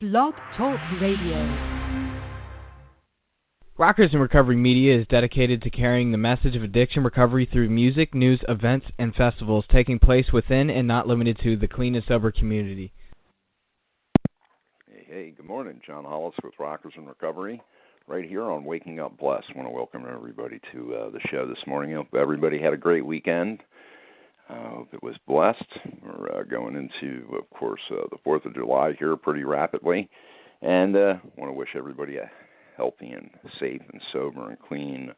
Blog Talk Radio. Rockers in Recovery Media is dedicated to carrying the message of addiction recovery through music, news, events, and festivals taking place within and not limited to the clean and sober community. Hey, good morning. John Hollis with Rockers in Recovery, right here on Waking Up Blessed. I want to welcome everybody to the show this morning. I hope everybody had a great weekend. I hope it was blessed. We're going into, of course, the 4th of July here pretty rapidly. And I want to wish everybody a healthy and safe and sober and clean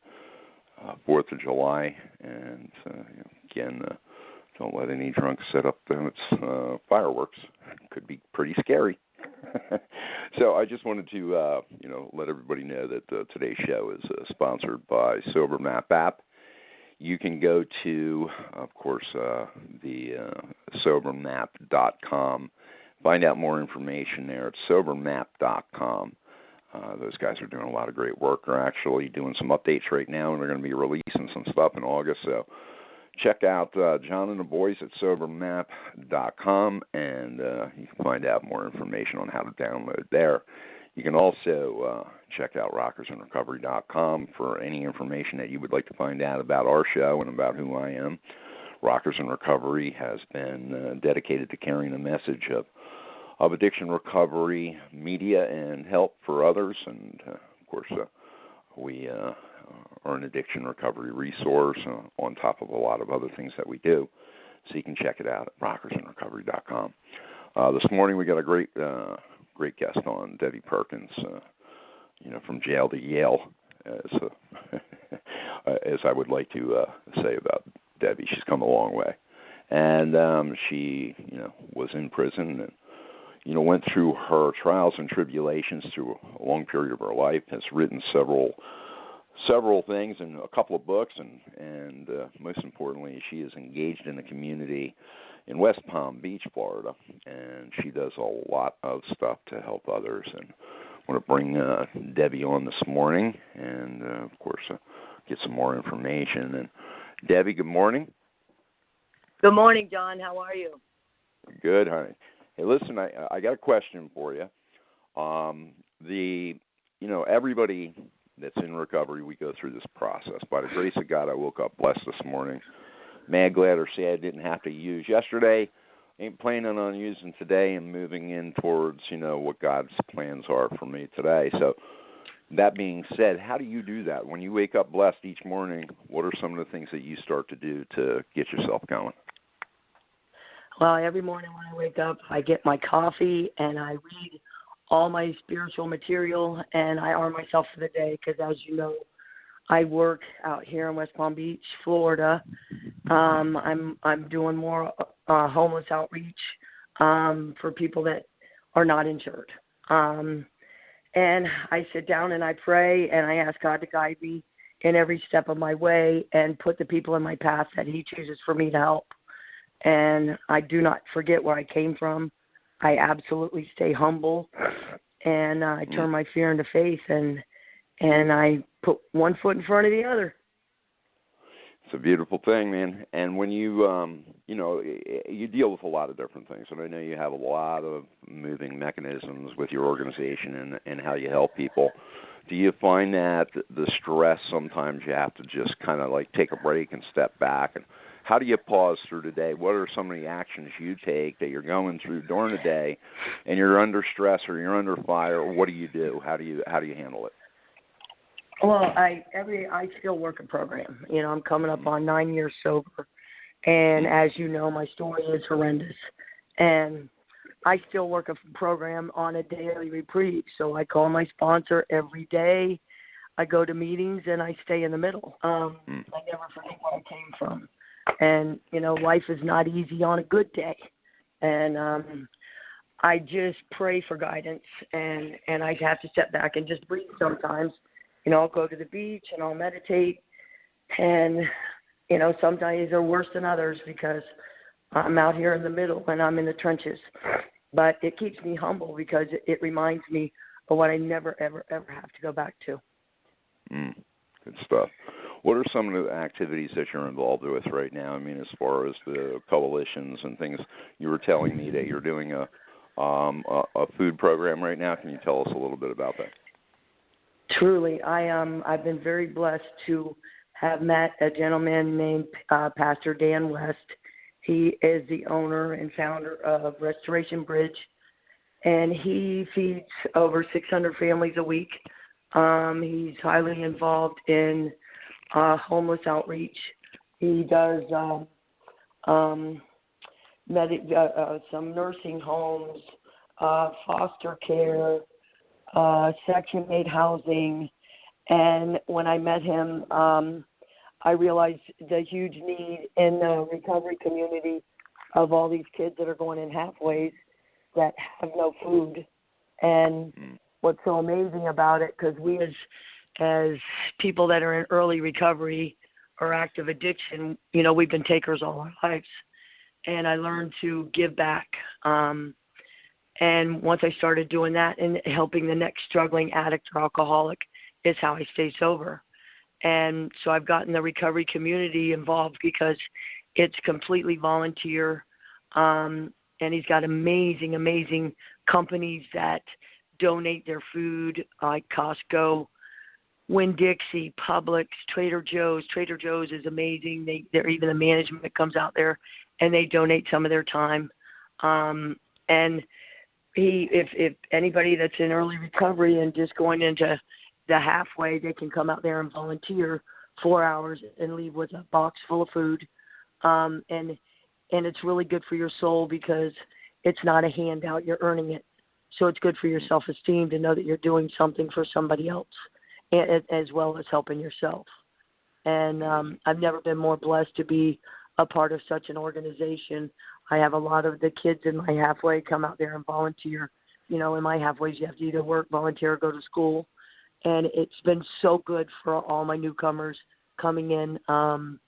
4th of July. And, again, don't let any drunks set up fireworks. It could be pretty scary. So I just wanted to, let everybody know that today's show is sponsored by SoberMap app. You can go to, of course, the SoberMap.com. Find out more information there at SoberMap.com. Those guys are doing a lot of great work. They're actually doing some updates right now, and they're going to be releasing some stuff in August. So check out John and the boys at SoberMap.com, and you can find out more information on how to download there. You can also check out RockersInRecovery.com for any information that you would like to find out about our show and about who I am. Rockers in Recovery has been dedicated to carrying the message of addiction recovery, media, and help for others. And, of course, we are an addiction recovery resource on top of a lot of other things that we do. So you can check it out at RockersInRecovery.com. This morning we got a great guest on, Debbie Perkins, from jail to Yale, as I would like to say about Debbie. She's come a long way. And she, was in prison and, went through her trials and tribulations through a long period of her life, has written several things and a couple of books, and most importantly, she is engaged in the community in West Palm Beach, Florida, and she does a lot of stuff to help others. And I want to bring Debbie on this morning and, of course, get some more information. And Debbie, good morning. Good morning, John. How are you? Good, honey. Hey, listen, I got a question for you. Everybody that's in recovery, we go through this process. By the grace of God, I woke up blessed this morning. Mad, glad, or sad I didn't have to use yesterday. Ain't planning on using today and moving in towards, what God's plans are for me today. So that being said, how do you do that? When you wake up blessed each morning, what are some of the things that you start to do to get yourself going? Well, every morning when I wake up, I get my coffee and I read all my spiritual material and I arm myself for the day because, as you know, I work out here in West Palm Beach, Florida. I'm doing more homeless outreach for people that are not insured. And I sit down and I pray and I ask God to guide me in every step of my way and put the people in my path that He chooses for me to help. And I do not forget where I came from. I absolutely stay humble, and I turn my fear into faith, and I put one foot in front of the other. It's a beautiful thing, man. And when you, you deal with a lot of different things, and I know you have a lot of moving mechanisms with your organization and how you help people. Do you find that the stress sometimes you have to just kind of like take a break and step back? And how do you pause through the day? What are some of the actions you take that you're going through during the day, and you're under stress or you're under fire? Or what do you do? How do you handle it? Well, I still work a program. I'm coming up on 9 years sober, and as you know, my story is horrendous. And I still work a program on a daily reprieve. So I call my sponsor every day. I go to meetings and I stay in the middle. I never forget where I came from. And, life is not easy on a good day. And I just pray for guidance, and I have to step back and just breathe sometimes. I'll go to the beach and I'll meditate. And, some days are worse than others because I'm out here in the middle and I'm in the trenches. But it keeps me humble because it reminds me of what I never, ever, ever have to go back to. Good stuff. What are some of the activities that you're involved with right now? I mean, as far as the coalitions and things, you were telling me that you're doing a a food program right now. Can you tell us a little bit about that? Truly, I've been very blessed to have met a gentleman named Pastor Dan West. He is the owner and founder of Restoration Bridge, and he feeds over 600 families a week. He's highly involved in homeless outreach. He does some nursing homes, foster care, Section 8 housing. And when I met him, I realized the huge need in the recovery community of all these kids that are going in halfways that have no food. And what's so amazing about it, because we as people that are in early recovery or active addiction, you know, we've been takers all our lives. And I learned to give back. And once I started doing that and helping the next struggling addict or alcoholic is how I stay sober. And so I've gotten the recovery community involved because it's completely volunteer. And he's got amazing, amazing companies that donate their food, like Costco, Winn-Dixie, Publix, Trader Joe's. Trader Joe's is amazing. They're even the management that comes out there, and they donate some of their time. And if anybody that's in early recovery and just going into the halfway, they can come out there and volunteer 4 hours and leave with a box full of food. And it's really good for your soul because it's not a handout. You're earning it. So it's good for your self-esteem to know that you're doing something for somebody else, as well as helping yourself. And I've never been more blessed to be a part of such an organization. I have a lot of the kids in my halfway come out there and volunteer. You know, in my halfways, you have to either work, volunteer, or go to school. And it's been so good for all my newcomers coming in. And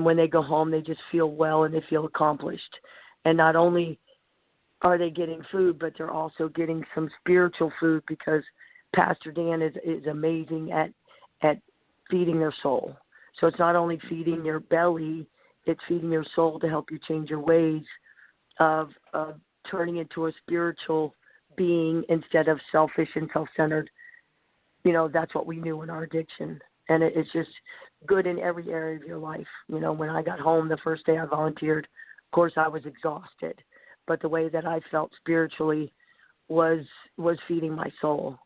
when they go home, they just feel well and they feel accomplished. And not only are they getting food, but they're also getting some spiritual food because Pastor Dan is amazing at feeding their soul. So it's not only feeding your belly, it's feeding your soul to help you change your ways of turning into a spiritual being instead of selfish and self-centered. You know, that's what we knew in our addiction. And it's just good in every area of your life. You know, when I got home the first day I volunteered, of course I was exhausted. But the way that I felt spiritually was feeding my soul.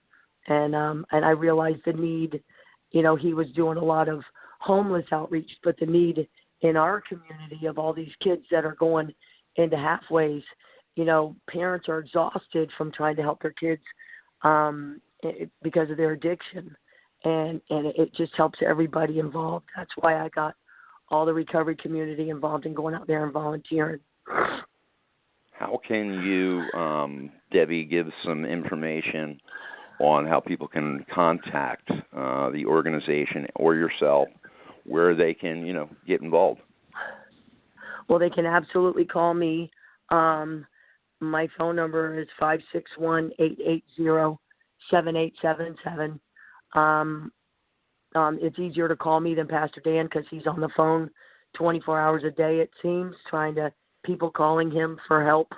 And I realized the need. You know, he was doing a lot of homeless outreach, but the need in our community of all these kids that are going into halfways, you know, parents are exhausted from trying to help their kids because of their addiction. And it just helps everybody involved. That's why I got all the recovery community involved in going out there and volunteering. How can you, Debbie, give some information on how people can contact the organization or yourself where they can, you know, get involved? Well, they can absolutely call me. My phone number is 561-880-7877. It's easier to call me than Pastor Dan because he's on the phone 24 hours a day, it seems, people calling him for help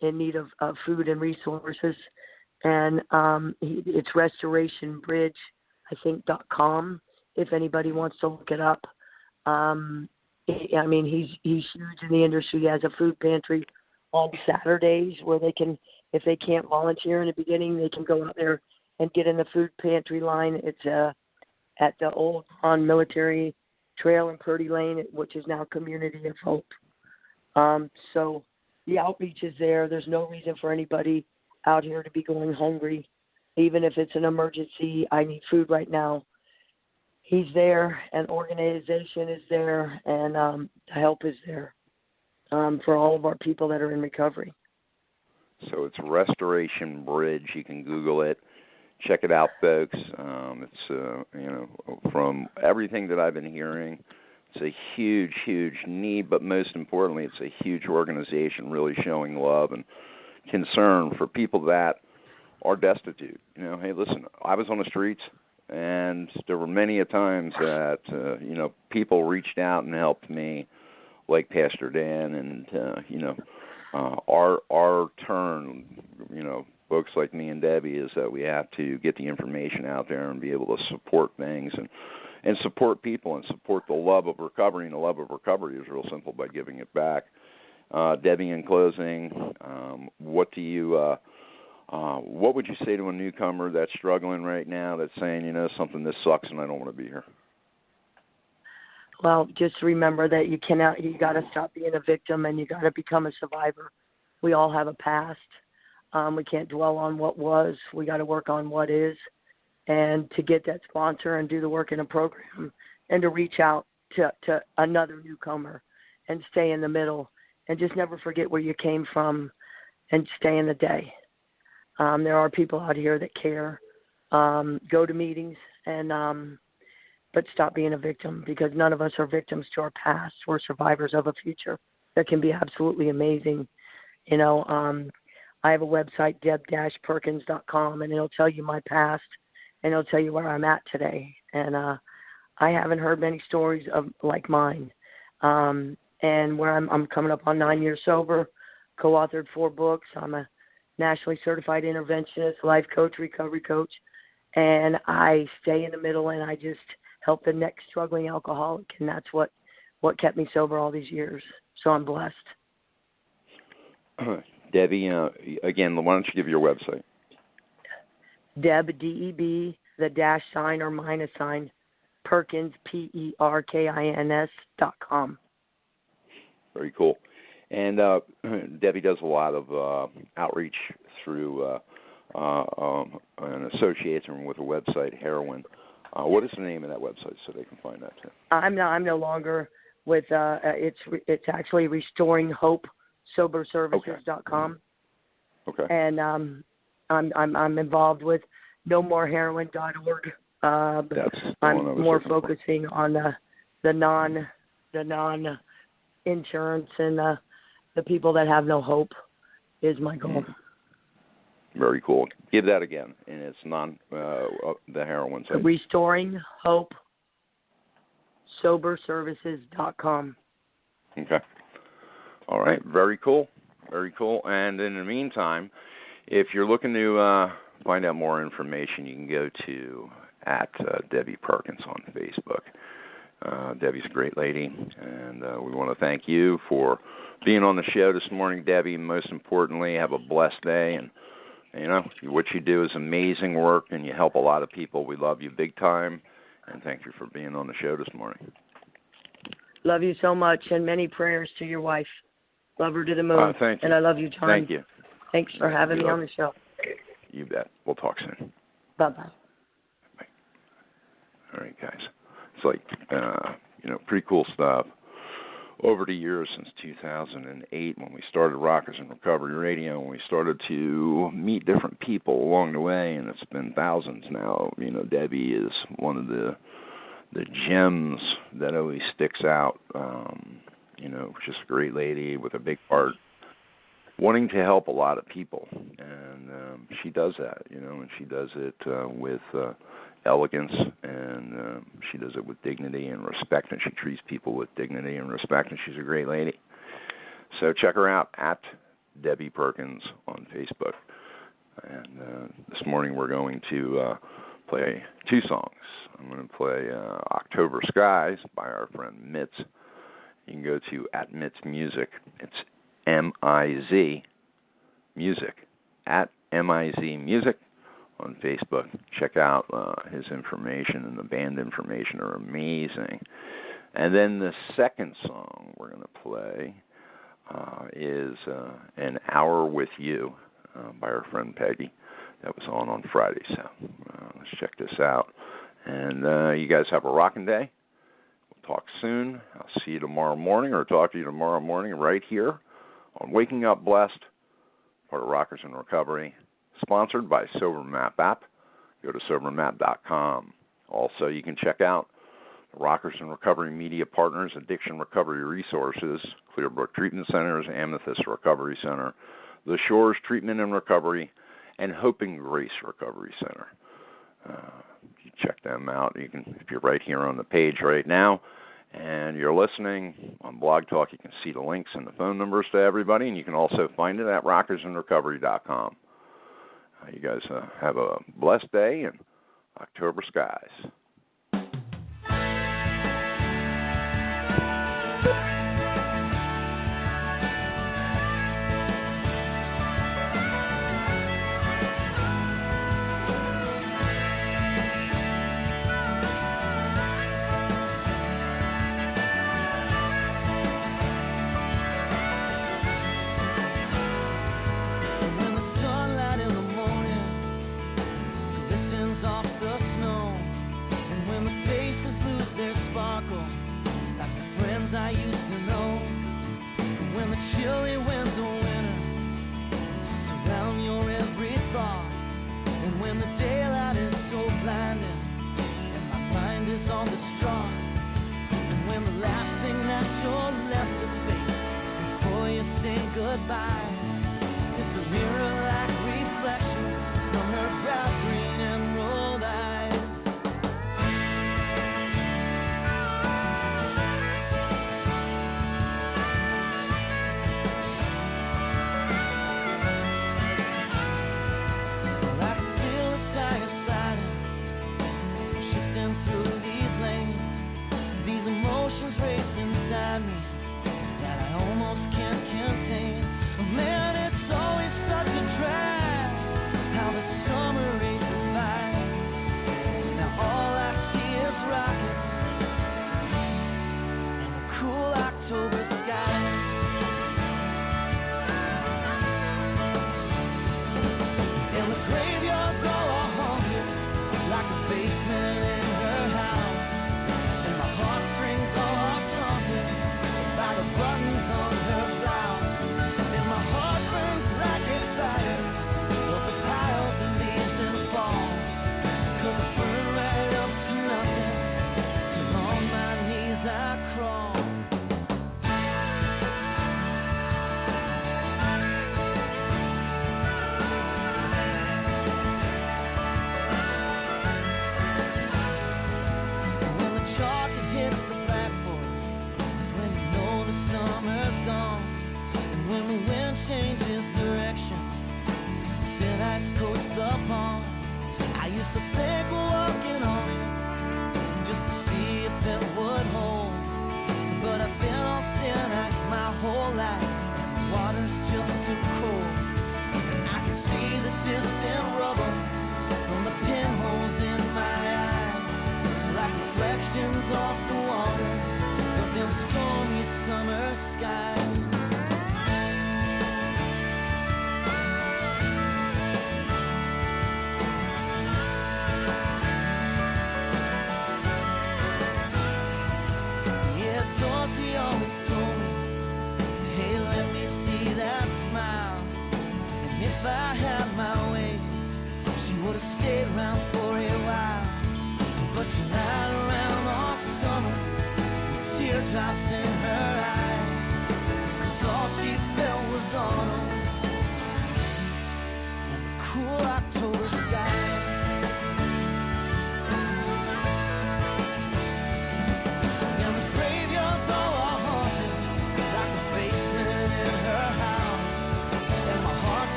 in need of food and resources. And it's restorationbridge, I think, .com, if anybody wants to look it up. I mean, he's huge in the industry. He has a food pantry on Saturdays where they can, if they can't volunteer in the beginning, they can go out there and get in the food pantry line. It's at the old military trail in Purdy Lane, which is now Community of Hope. So the outreach is there. There's no reason for anybody out here to be going hungry. Even if it's an emergency, I need food right now. He's there, and organization is there, and help is there for all of our people that are in recovery. So it's Restoration Bridge. You can Google it. Check it out, folks. It's, you know, from everything that I've been hearing, it's a huge, huge need, but most importantly, it's a huge organization really showing love and concern for people that are destitute. You know, hey, listen, I was on the streets, and there were many a times that, you know, people reached out and helped me, like Pastor Dan, and, you know, our turn, folks like me and Debbie, is that we have to get the information out there and be able to support things and support people and support the love of recovery. And the love of recovery is real simple by giving it back. Debbie, in closing, what would you say to a newcomer that's struggling right now, that's saying, something, this sucks and I don't want to be here? Well, just remember that you got to stop being a victim and you got to become a survivor. We all have a past. We can't dwell on what was. We got to work on what is. And to get that sponsor and do the work in a program and to reach out to another newcomer and stay in the middle and just never forget where you came from and stay in the day. There are people out here that care. Go to meetings but stop being a victim, because none of us are victims to our past. We're survivors of a future that can be absolutely amazing. I have a website, deb-perkins.com, and it'll tell you my past, and it'll tell you where I'm at today. And I haven't heard many stories like mine. And where I'm coming up on 9 years sober, co-authored 4 books. I'm a nationally certified interventionist, life coach, recovery coach, and I stay in the middle and I just help the next struggling alcoholic, and that's what kept me sober all these years. So I'm blessed. Debbie, again, why don't you give your website? Deb, D-E-B, the dash sign or minus sign, Perkins, Perkins.com. Very cool. And Debbie does a lot of outreach through an association with a website, Heroin. What is the name of that website so they can find that too? I'm no longer with. It's actually Restoring Hope, SoberServices.com. Okay. And I'm involved with NoMoreHeroin.org. I'm more focusing on the non insurance and the people that have no hope is my goal. Very cool. Give that again, and it's the heroin site. Restoring Hope, SoberServices.com. Okay. All right. Very cool. Very cool. And in the meantime, if you're looking to find out more information, you can go to Debbie Perkins on Facebook. Debbie's a great lady, and we want to thank you for being on the show this morning, Debbie. Most importantly, have a blessed day, and what you do is amazing work, and you help a lot of people. We love you big time, and thank you for being on the show this morning. Love you so much, and many prayers to your wife. Love her to the moon. Thank you. And I love you, John. Thank you. Thanks for having me on the show. You bet. We'll talk soon. Bye-bye. Bye. All right, guys. It's like, pretty cool stuff. Over the years, since 2008, when we started Rockers in Recovery Radio, and we started to meet different people along the way, and it's been thousands now. Debbie is one of the gems that always sticks out. Just a great lady with a big heart, wanting to help a lot of people, and she does that. And she does it with elegance, and she does it with dignity and respect, and she treats people with dignity and respect, and she's a great lady. So check her out at Debbie Perkins on Facebook. And this morning we're going to play 2 songs. I'm going to play October Skies by our friend Mitz. You can go to at Mitz Music. It's M-I-Z Music, at M-I-Z Music on Facebook. Check out his information, and the band information are amazing. And then the second song we're going to play is An Hour With You by our friend Peggy. That was on Friday, so let's check this out. And you guys have a rocking day. We'll talk soon. I'll see you tomorrow morning, or talk to you tomorrow morning right here on Waking Up Blessed, part of Rockers in Recovery, sponsored by SoberMap app. Go to SoberMap.com. Also, you can check out the Rockers in Recovery Media Partners, Addiction Recovery Resources, Clearbrook Treatment Centers, Amethyst Recovery Center, The Shores Treatment and Recovery, and Hope and Grace Recovery Center. You check them out. You can, if you're right here on the page right now, and you're listening on Blog Talk, you can see the links and the phone numbers to everybody, and you can also find it at rockersandrecovery.com. You guys have a blessed day and October skies. I used to know when the chilly winds of winter surround your every thought, and when the daylight is so blinding and my mind is all distraught, and when the last thing that you're left to face before you say goodbye is the mirror-like reflection from her bright green emerald eyes.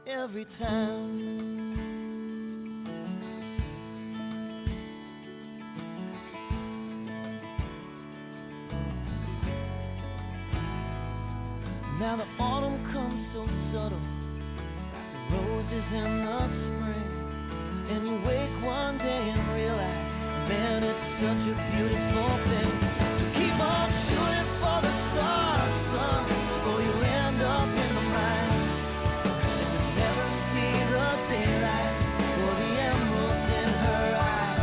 Every time. Now the autumn comes so subtle, like the roses in the spring, and you wake one day and realize, man, it's such a beautiful thing. So keep on shooting for the stars, son, or you end up in the mine. Never see the daylight or the emeralds in her eyes.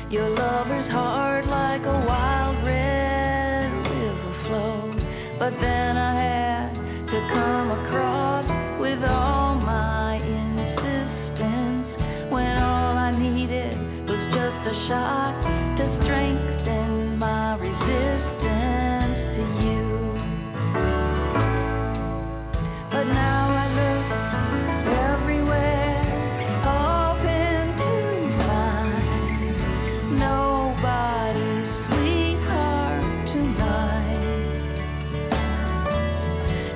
Your lover's heart like a wild red river flows. But then I had to come across with all my insistence, when all I needed was just a shot to strengthen my resistance to you. But now I look everywhere, hoping to find nobody's sweetheart tonight.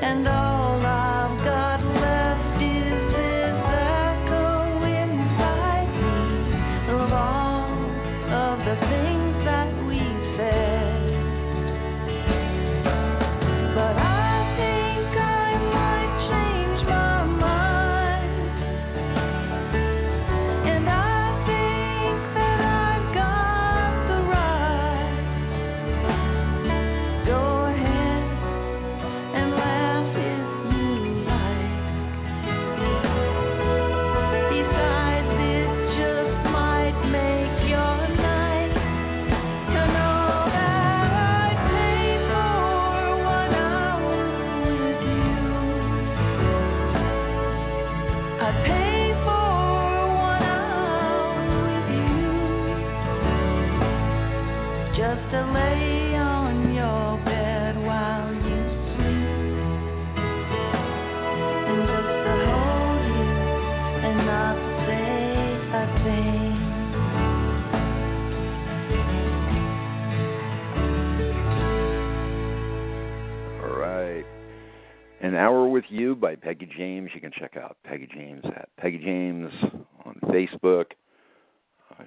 And all I've got left is this echo inside me of all of the things that we said. But I think I might change my mind, and I think that I've got the right. Go ahead and laugh if you like. Besides, it just might make your night to know that I'd pay for 1 hour with you. I'd pay for 1 hour with you, just to lay on your bed while you sleep, and just to hold you and not say a thing. All right. An Hour with You by Peggy James. You can check out Peggy James at Peggy James on Facebook.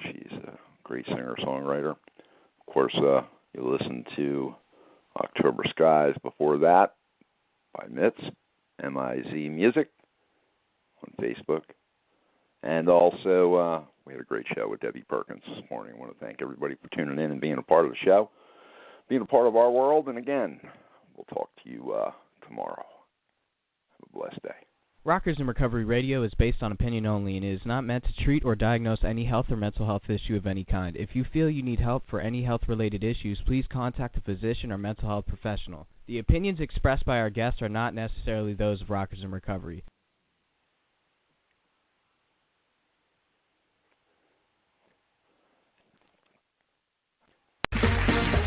She's a great singer-songwriter. Of course, you listen to October Skies before that by Mitz, M-I-Z Music on Facebook. And also, we had a great show with Debbie Perkins this morning. I want to thank everybody for tuning in and being a part of the show, being a part of our world. And again, we'll talk to you tomorrow. Have a blessed day. Rockers in Recovery Radio is based on opinion only and is not meant to treat or diagnose any health or mental health issue of any kind. If you feel you need help for any health-related issues, please contact a physician or mental health professional. The opinions expressed by our guests are not necessarily those of Rockers in Recovery.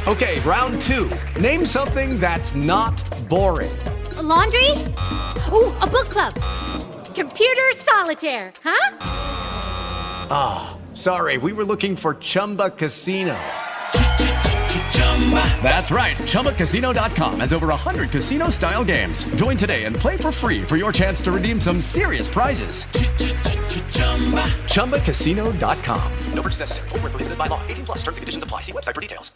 Okay, round two. Name something that's not boring. A laundry? Ooh, a book club. Computer solitaire, huh? Ah, sorry, we were looking for Chumba Casino. That's right, ChumbaCasino.com has over 100 casino-style games. Join today and play for free for your chance to redeem some serious prizes. ChumbaCasino.com. No purchase necessary. Void where prohibited by law. 18+ terms and conditions apply. See website for details.